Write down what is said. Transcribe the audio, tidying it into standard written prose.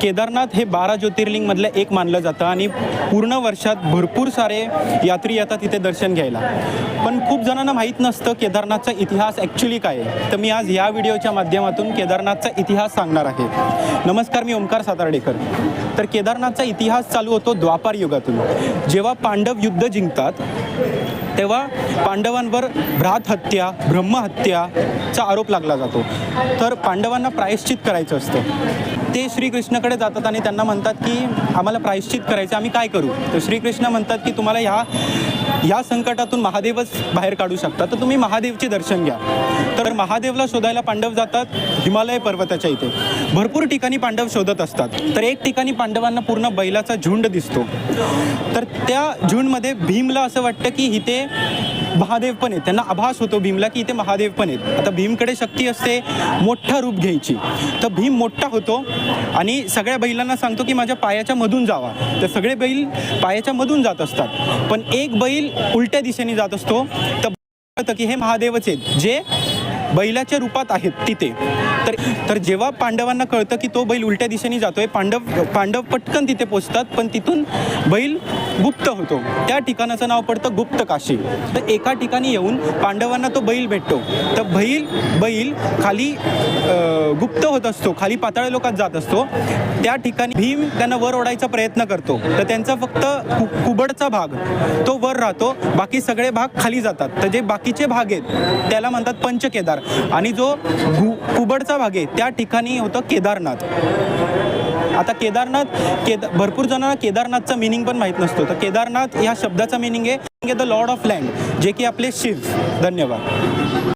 केदारनाथ हे 12 ज्योतिर्लिंगमधलं एक मानलं जातं आणि पूर्ण वर्षात भरपूर सारे यात्री येतात तिथे दर्शन घ्यायला. पण खूप जणांना माहीत नसतं केदारनाथचा इतिहास ॲक्च्युली काय आहे. तर मी आज या व्हिडिओच्या माध्यमातून केदारनाथचा इतिहास सांगणार आहे. नमस्कार, मी ओमकार सातार्डेकर. तर केदारनाथचा इतिहास चालू होतो द्वापार युगातून. जेव्हा पांडव युद्ध जिंकतात तेव्हा पांडवांवर भ्रातहत्या, ब्रह्महत्याचा आरोप लागला जातो. तर पांडवांना प्रायश्चित करायचं असतं. ते श्रीकृष्णाकडे जातात आणि त्यांना म्हणतात की आम्हाला प्रायश्चित करायचं, आम्ही काय करू. तर श्रीकृष्ण म्हणतात की तुम्हाला ह्या संकटातून महादेवच बाहेर काढू शकतात, तर तुम्ही महादेवचे दर्शन घ्या. तर महादेवला शोधायला पांडव जातात हिमालय पर्वताच्या इथे. भरपूर ठिकाणी पांडव शोधत असतात. तर एक ठिकाणी पांडवांना पूर्ण बैलाचा झुंड दिसतो. तर त्या झुंडमध्ये भीमला असं वाटतं की इथे महादेव पण आहेत. त्यांना आभास होतो भीमला की इथे महादेव पण आहेत. आता भीमकडे शक्ती असते मोठं रूप घ्यायची. तर भीम मोठा होतो आणि सगळ्या बैलांना सांगतो की माझ्या पायाच्या मधून जावा. तर सगळे बैल पायाच्या मधून जात असतात. पण एक बैल उलट्या दिशेने जात असतो. तर की हे महादेवच आहेत जे बैलाच्या रूपात आहेत तिथे. तर जेव्हा पांडवांना कळतं की तो बैल उलट्या दिशेने जातोय, पांडव पटकन तिथे पोचतात. पण तिथून बैल गुप्त होतो. त्या ठिकाणाचं नाव पडतं गुप्त काशी. तर एका ठिकाणी येऊन पांडवांना तो बैल भेटतो. तर बैल खाली गुप्त होत असतो, खाली पाताळ लोकात जात असतो. त्या ठिकाणी भीम त्यांना वर ओढायचा प्रयत्न करतो. तर त्यांचा फक्त कुबडचा भाग तो वर राहतो, बाकी सगळे भाग खाली जातात. तर जे बाकीचे भाग आहेत त्याला म्हणतात पंचकेदार. आणि जो कुबडचा भाग आहे त्या ठिकाणी होतं केदारनाथ. आता भरपूर जणांना केदारनाथचा मिनिंग पण माहीत नसतो. तर केदारनाथ ह्या शब्दाचा मिनिंग आहे द लॉर्ड ऑफ लँड, जे की आपले शिव. धन्यवाद.